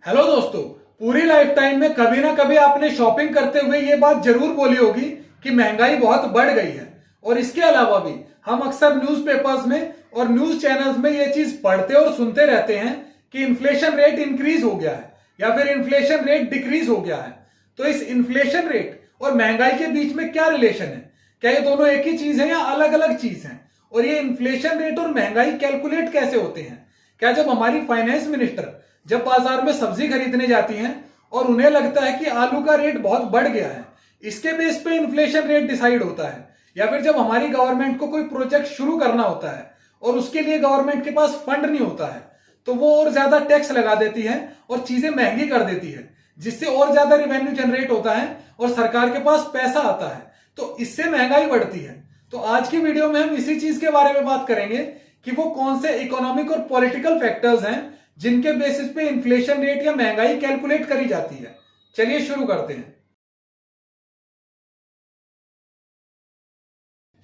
Hello दोस्तों। पूरी life time में कभी ना कभी आपने शॉपिंग करते हुए ये बात जरूर बोली होगी कि महंगाई बहुत बढ़ गई है। और इसके अलावा भी हम अक्सर न्यूज़पेपर्स में और न्यूज चैनल्स में ये चीज पढ़ते और सुनते रहते हैं कि इन्फ्लेशन रेट इंक्रीज हो गया है या फिर इन्फ्लेशन रेट डिक्रीज हो गया है। तो इस इन्फ्लेशन रेट और महंगाई के बीच में क्या रिलेशन है? क्या ये दोनों एक ही चीज है या अलग अलग चीज है? और ये इन्फ्लेशन रेट और महंगाई कैलकुलेट कैसे होते हैं? क्या जब हमारी फाइनेंस मिनिस्टर जब बाजार में सब्जी खरीदने जाती हैं और उन्हें लगता है कि आलू का रेट बहुत बढ़ गया है, इसके बेस पे इन्फ्लेशन रेट डिसाइड होता है? या फिर जब हमारी गवर्नमेंट को कोई प्रोजेक्ट शुरू करना होता है और उसके लिए गवर्नमेंट के पास फंड नहीं होता है तो वो और ज्यादा टैक्स लगा देती है और चीजें महंगी कर देती है, जिससे और ज्यादा रिवेन्यू जनरेट होता है और सरकार के पास पैसा आता है, तो इससे महंगाई बढ़ती है। तो आज की वीडियो में हम इसी चीज के बारे में बात करेंगे कि वो कौन से इकोनॉमिक और पॉलिटिकल फैक्टर्स हैं जिनके बेसिस पे इन्फ्लेशन रेट या महंगाई कैलकुलेट करी जाती है। चलिए शुरू करते हैं।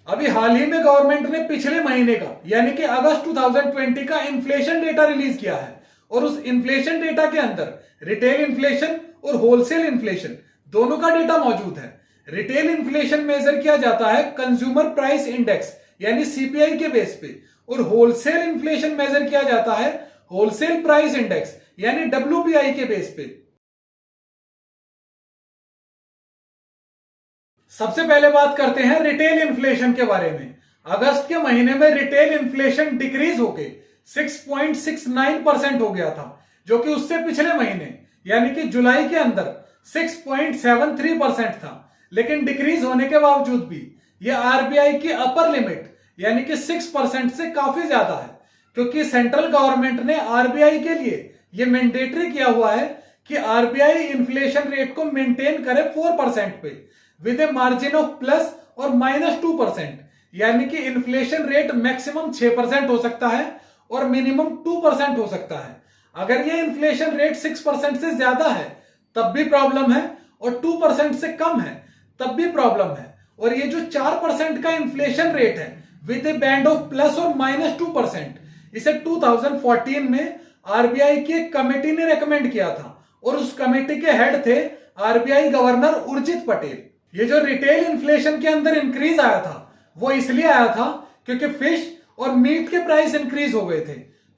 अभी हाल ही में गवर्नमेंट ने पिछले महीने का यानी कि अगस्त 2020 का इन्फ्लेशन डेटा रिलीज किया है और उस इन्फ्लेशन डेटा के अंदर रिटेल इन्फ्लेशन और होलसेल इन्फ्लेशन दोनों का डेटा मौजूद है। रिटेल इन्फ्लेशन मेजर किया जाता है कंज्यूमर प्राइस इंडेक्स यानी सीपीआई के बेस पे और होलसेल इन्फ्लेशन मेजर किया जाता है होलसेल प्राइस इंडेक्स यानी डब्ल्यूपीआई के बेस पे। सबसे पहले बात करते हैं रिटेल इन्फ्लेशन के बारे में। अगस्त के महीने में रिटेल इन्फ्लेशन डिक्रीज होके 6.69% हो गया था, जो कि उससे पिछले महीने यानी कि जुलाई के अंदर 6.73% था। लेकिन डिक्रीज होने के बावजूद भी यह आरबीआई की अपर लिमिट यानी कि 6% से काफी ज्यादा है, क्योंकि सेंट्रल गवर्नमेंट ने आरबीआई के लिए यह मैंडेटरी किया हुआ है कि आरबीआई इन्फ्लेशन रेट को मेंटेन करे 4% पे with a margin of plus और -2%, यानी कि इन्फ्लेशन रेट मैक्सिमम 6% हो सकता है और मिनिमम 2% हो सकता है। अगर ये इन्फ्लेशन रेट 6% से ज्यादा है तब भी प्रॉब्लम है और 2% से कम है तब भी प्रॉब्लम है। और ये जो 4% का इन्फ्लेशन रेट है with A band of plus और -2%, इसे 2014 में आरबीआई की एक कमेटी ने रेकमेंड किया था और उस कमेटी के हेड थे आरबीआई गवर्नर उर्जित पटेल। ये जो रिटेल इन्फ्लेशन के अंदर इंक्रीज आया था वो इसलिए आया था क्योंकि फिश और मीट के प्राइस इंक्रीज हो गए थे।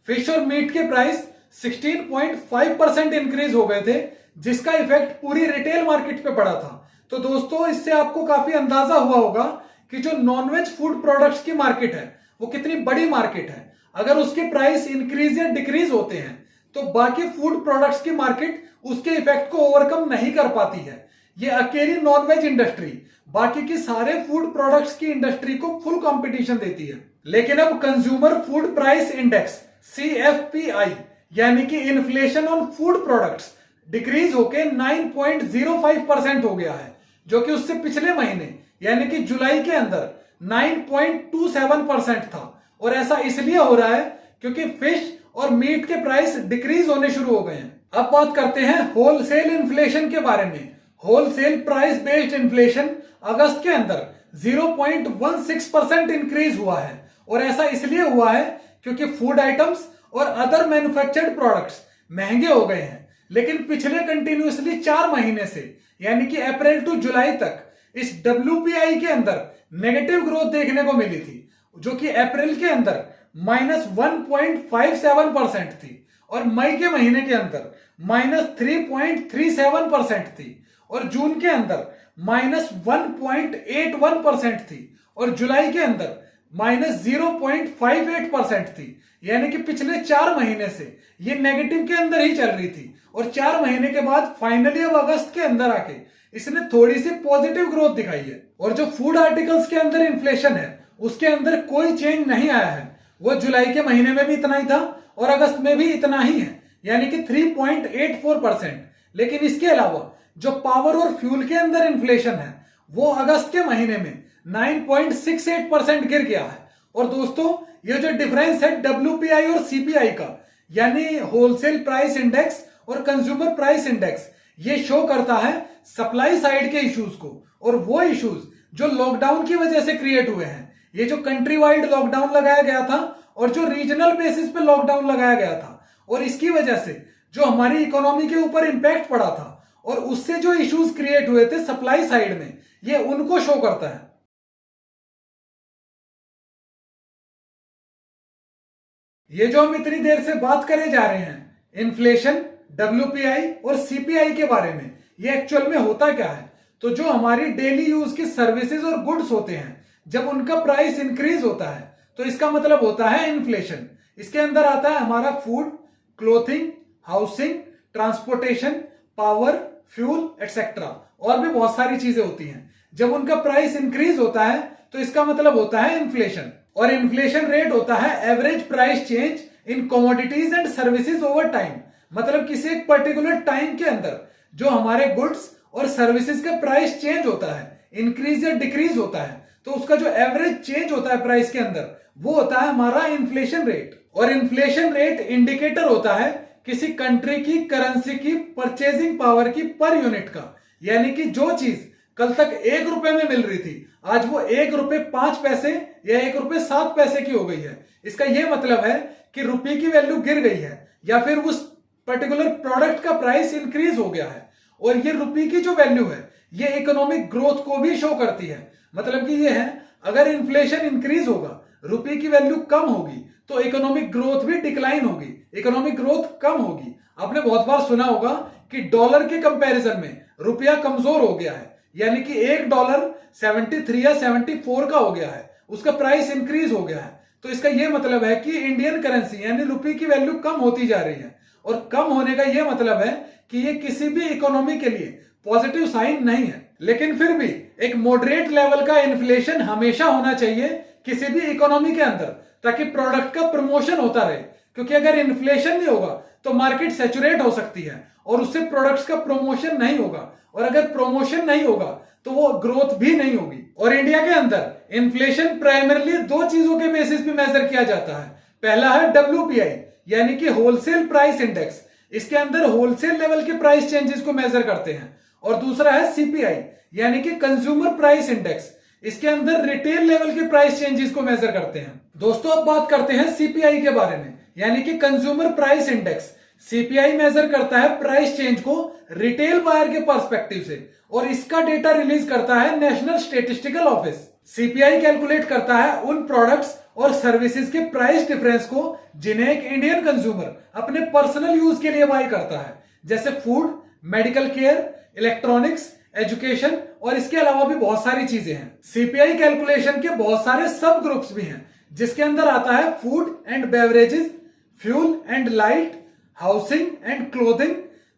फिश और मीट के प्राइस 16.5% इंक्रीज हो गए थे, जिसका इफेक्ट पूरी रिटेल मार्केट पे पड़ा था। तो दोस्तों, इससे आपको काफी अंदाजा हुआ होगा कि जो नॉनवेज फूड प्रोडक्ट्स की मार्केट है वो कितनी बड़ी मार्केट है। अगर उसके प्राइस इंक्रीज या डिक्रीज होते हैं तो बाकी फूड प्रोडक्ट्स की मार्केट उसके इफेक्ट को ओवरकम नहीं कर पाती है। ये अकेली नॉनवेज इंडस्ट्री बाकी की सारे फूड प्रोडक्ट्स की इंडस्ट्री को फुल कंपटीशन देती है। लेकिन अब कंज्यूमर फूड प्राइस इंडेक्स सीएफपीआई यानी कि inflation on food products decrease होके 9.05% हो गया है, जो कि उससे पिछले महीने यानी कि जुलाई के अंदर 9.27% था। और ऐसा इसलिए हो रहा है क्योंकि फिश और मीट के प्राइस डिक्रीज होने शुरू हो गए हैं। अब बात करते हैं होलसेल इन्फ्लेशन के बारे में। होलसेल प्राइस बेस्ड इन्फ्लेशन अगस्त के अंदर 0.16% इंक्रीज हुआ है और ऐसा इसलिए हुआ है क्योंकि फूड आइटम्स और अदर मैन्युफैक्चर्ड प्रोडक्ट्स महंगे हो गए हैं। लेकिन पिछले कंटिन्यूअसली 4 महीने से यानी कि अप्रैल टू जुलाई तक इस डब्ल्यूपीआई के अंदर नेगेटिव ग्रोथ देखने को मिली थी, जो कि अप्रैल के अंदर -1.57% थी और मई के महीने के अंदर -3.37% थी और जून के अंदर -1.81% थी और जुलाई के अंदर -0.58% थी। यानी कि पिछले 4 महीने से ये नेगेटिव के अंदर ही चल रही थी और 4 महीने के बाद फाइनली अब अगस्त के अंदर आके इसने थोड़ी सी पॉजिटिव ग्रोथ दिखाई है। और जो फूड आर्टिकल्स के अंदर इन्फ्लेशन है उसके अंदर कोई चेंज नहीं आया है, वो जुलाई के महीने में भी इतना ही था और अगस्त में भी इतना ही है, यानी कि 3.84%। लेकिन इसके अलावा जो पावर और फ्यूल के अंदर इन्फ्लेशन है वो अगस्त के महीने में 9.68% गिर गया है। और दोस्तों, ये जो डिफरेंस है डब्ल्यूपीआई और सीपीआई का यानी होलसेल प्राइस इंडेक्स और कंज्यूमर प्राइस इंडेक्स, ये शो करता है सप्लाई साइड के इश्यूज को, और वो इश्यूज जो लॉकडाउन की वजह से क्रिएट हुए हैं। ये जो कंट्री वाइड लॉकडाउन लगाया गया था और जो रीजनल बेसिस पे लॉकडाउन लगाया गया था, और इसकी वजह से जो हमारी इकोनॉमी के ऊपर इंपैक्ट पड़ा था और उससे जो इश्यूज क्रिएट हुए थे सप्लाई साइड में, ये उनको शो करता है। ये जो हम इतनी देर से बात करे जा रहे हैं, इन्फ्लेशन, डब्ल्यूपीआई और सीपीआई के बारे में, ये एक्चुअल में होता क्या है? तो जो हमारी डेली यूज की सर्विसेज और गुड्स होते हैं, जब उनका प्राइस इंक्रीज होता है तो इसका मतलब होता है इन्फ्लेशन। इसके अंदर आता है हमारा food, clothing, housing, transportation, power, fuel etcetera, और भी बहुत सारी चीजें होती हैं। जब उनका प्राइस इंक्रीज होता है तो इसका मतलब होता है इन्फ्लेशन। और इन्फ्लेशन रेट होता है average price change in commodities and services over time. मतलब किसी एक पर्टिकुलर टाइम के अंदर जो हमारे गुड्स और सर्विसेज का प्राइस चेंज होता है, इंक्रीज या डिक्रीज होता है, तो उसका जो एवरेज चेंज होता है प्राइस के अंदर, वो होता है हमारा इन्फ्लेशन रेट। और इन्फ्लेशन रेट इंडिकेटर होता है किसी कंट्री की करेंसी की परचेजिंग पावर की पर यूनिट का। यानी कि जो चीज कल तक 1 रुपए में मिल रही थी, आज वो 1 रुपए 5 पैसे या 1 रुपए 7 पैसे की हो गई है। इसका यह मतलब है कि रुपये की वैल्यू गिर गई है या फिर उस पर्टिकुलर प्रोडक्ट का प्राइस इंक्रीज हो गया है। और ये रुपये की जो वैल्यू है, ये इकोनॉमिक ग्रोथ को भी शो करती है। मतलब कि ये है, अगर इन्फ्लेशन इंक्रीज होगा, रुपये की वैल्यू कम होगी, तो इकोनॉमिक ग्रोथ भी डिक्लाइन होगी, इकोनॉमिक ग्रोथ कम होगी। आपने बहुत बार सुना होगा कि डॉलर के कंपैरिजन में रुपया कमजोर हो गया है, यानी कि $1 73 या 74 का हो गया है, उसका प्राइस इंक्रीज हो गया है। तो इसका यह मतलब है कि इंडियन करेंसी यानी रुपये की वैल्यू कम होती जा रही है। और कम होने का यह मतलब है कि ये किसी भी इकोनॉमी के लिए पॉजिटिव साइन नहीं है। लेकिन फिर भी एक मॉडरेट लेवल का इन्फ्लेशन हमेशा होना चाहिए किसी भी इकोनॉमी के अंदर, ताकि प्रोडक्ट का प्रमोशन होता रहे। क्योंकि अगर इन्फ्लेशन नहीं होगा तो मार्केट सैचुरेट हो सकती है और उससे प्रोडक्ट्स का प्रमोशन नहीं होगा, और अगर प्रमोशन नहीं होगा तो वो ग्रोथ भी नहीं होगी। और इंडिया के अंदर इन्फ्लेशन प्राइमरली 2 चीजों के बेसिस पे मेजर किया जाता है। पहला है डब्ल्यूपीआई यानी कि होलसेल प्राइस इंडेक्स, इसके अंदर होलसेल लेवल के प्राइस चेंजेस को मेजर करते हैं। और दूसरा है सीपीआई यानी कि कंज्यूमर प्राइस इंडेक्स, इसके अंदर रिटेल लेवल के प्राइस चेंजेस को मेजर करते हैं। दोस्तों अब बात करते हैं सीपीआई के बारे में, यानी कि consumer price index. CPI measure करता है प्राइस चेंज को रिटेल बायर के पर्सपेक्टिव से, और इसका डेटा रिलीज करता है national statistical office. CPI calculate करता है उन प्रोडक्ट्स और सर्विसेज के प्राइस डिफरेंस को जिन्हें एक इंडियन कंज्यूमर अपने पर्सनल यूज के लिए बाय करता है, जैसे food, medical care, electronics, education, और इसके अलावा भी बहुत सारी चीजें हैं। सीपीआई कैलकुलेशन के बहुत सारे सब ग्रुप्स भी हैं, जिसके अंदर आता है food and beverages, fuel and light, housing and clothing,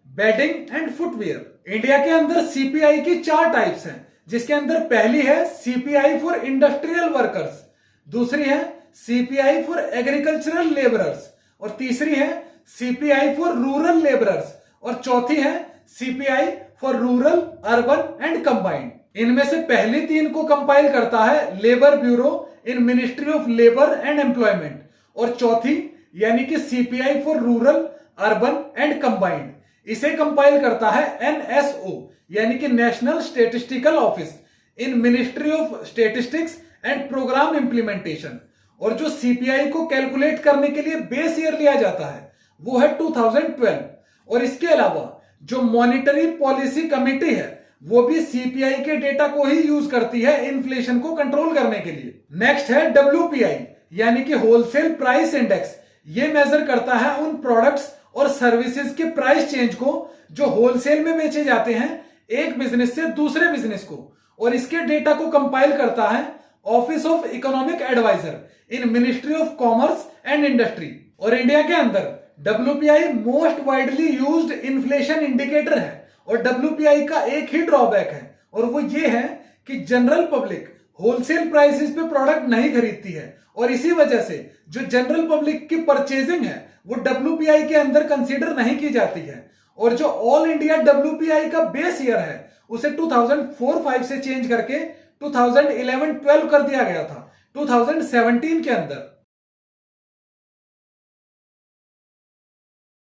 bedding and footwear. India के अंदर सीपीआई की 4 टाइप्स हैं, जिसके अंदर पहली है सीपीआई फॉर इंडस्ट्रियल वर्कर्स, दूसरी है सीपीआई फॉर एग्रीकल्चरल लेबरर्स, और तीसरी है सीपीआई फॉर रूरल लेबरर्स, और चौथी है CPI for rural, urban and combined. इनमें से पहली 3 को कंपाइल करता है labour bureau in ministry of labour and employment, और चौथी यानी कि CPI for rural, urban and combined, इसे कंपाइल करता है एनएसओ यानी कि national statistical office in ministry of statistics and programme implementation. और जो सीपीआई को कैलकुलेट करने के लिए बेस ईयर लिया जाता है वो है 2012। और इसके अलावा जो मॉनिटरी पॉलिसी कमेटी है वो भी सीपीआई के डेटा को ही यूज करती है इन्फ्लेशन को कंट्रोल करने के लिए। नेक्स्ट है डब्ल्यूपीआई यानी कि होलसेल प्राइस इंडेक्स। ये मेजर करता है उन प्रोडक्ट्स और सर्विसेज के प्राइस चेंज को जो होलसेल में बेचे जाते हैं एक बिजनेस से दूसरे बिजनेस को, और इसके डेटा को कंपाइल करता है office of economic adviser in ministry of commerce and industry. और इंडिया के अंदर WPI most widely used inflation indicator है। और डब्ल्यूपीआई का एक ही ड्रॉबैक है, और वो ये है कि जनरल पब्लिक होलसेल प्राइसेस पे प्रोडक्ट नहीं खरीदती है, और इसी वजह से जो जनरल पब्लिक की परचेजिंग है वो डब्ल्यूपीआई के अंदर कंसीडर नहीं की जाती है। और जो ऑल इंडिया डब्ल्यूपीआई का बेस ईयर है उसे 2004-05 से चेंज करके 2011-12 कर दिया गया था 2017 के अंदर।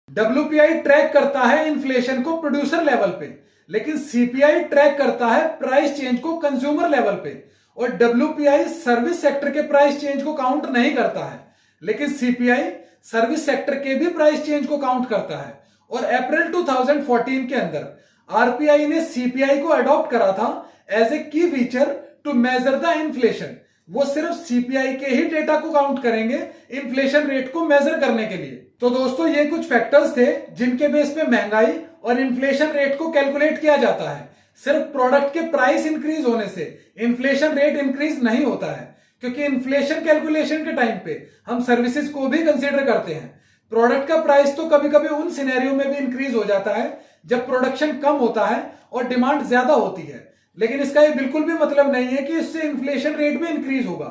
डब्ल्यूपीआई ट्रैक करता है इन्फ्लेशन को प्रोड्यूसर लेवल पे, लेकिन सीपीआई ट्रैक करता है प्राइस चेंज को कंज्यूमर लेवल पे। और डब्ल्यूपीआई सर्विस सेक्टर के प्राइस चेंज को काउंट नहीं करता है, लेकिन सीपीआई सर्विस सेक्टर के भी प्राइस चेंज को काउंट करता है। और अप्रैल 2014 के अंदर आरबीआई ने सीपीआई को अडॉप्ट करा था as a key feature to measure the inflation. वो सिर्फ सीपीआई के ही डेटा को काउंट करेंगे इन्फ्लेशन रेट को मेजर करने के लिए। तो दोस्तों ये कुछ फैक्टर्स थे जिनके बेस पे महंगाई और इन्फ्लेशन रेट को कैलकुलेट किया जाता है। सिर्फ प्रोडक्ट के प्राइस इंक्रीज होने से इन्फ्लेशन रेट इंक्रीज नहीं होता है, क्योंकि इन्फ्लेशन कैलकुलेशन के टाइम पे हम सर्विसेज को भी कंसीडर करते हैं। प्रोडक्ट का प्राइस तो कभी कभी उन सिनेरियो में भी इंक्रीज हो जाता है जब प्रोडक्शन कम होता है और डिमांड ज्यादा होती है, लेकिन इसका ये बिल्कुल भी मतलब नहीं है कि इससे इन्फ्लेशन रेट भी इंक्रीज होगा।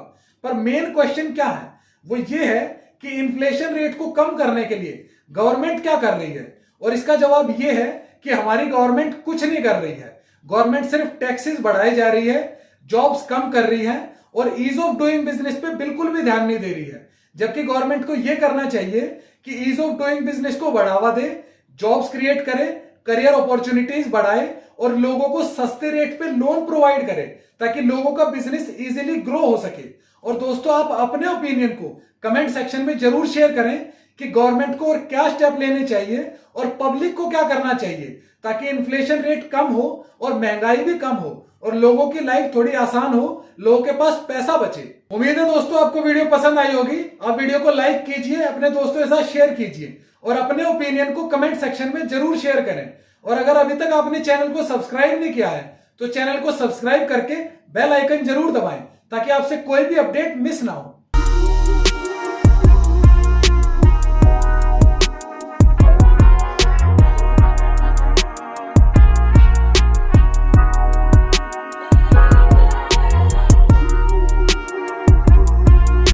पर मेन क्वेश्चन क्या है, वो ये है कि इन्फ्लेशन रेट को कम करने के लिए गवर्नमेंट क्या कर रही है, और इसका जवाब ये है कि हमारी गवर्नमेंट कुछ नहीं कर रही है। गवर्नमेंट सिर्फ टैक्सेस बढ़ाई जा रही है, जॉब्स कम कर रही है और ईज ऑफ डूइंग बिजनेस पे बिल्कुल भी ध्यान नहीं दे रही है। जबकि गवर्नमेंट को यह करना चाहिए कि ईज ऑफ डूइंग बिजनेस को बढ़ावा दे, जॉब्स क्रिएट करे, करियर अपॉर्चुनिटीज बढ़ाए और लोगों को सस्ते रेट पे लोन प्रोवाइड करे ताकि लोगों का बिजनेस इजीली ग्रो हो सके। और दोस्तों आप अपने ओपिनियन को कमेंट सेक्शन में जरूर शेयर करें कि गवर्नमेंट को और क्या स्टेप लेने चाहिए और पब्लिक को क्या करना चाहिए ताकि इन्फ्लेशन रेट कम हो और महंगाई भी कम हो और लोगों की लाइफ थोड़ी आसान हो, लोगों के पास पैसा बचे। उम्मीद है दोस्तों आपको वीडियो पसंद आई होगी। आप वीडियो को लाइक कीजिए, अपने दोस्तों के साथ शेयर कीजिए और अपने ओपिनियन को कमेंट सेक्शन में जरूर शेयर करें। और अगर अभी तक आपने चैनल को सब्सक्राइब नहीं किया है तो चैनल को सब्सक्राइब करके बेल आइकन जरूर दबाएं ताकि आपसे कोई भी अपडेट मिस ना हो।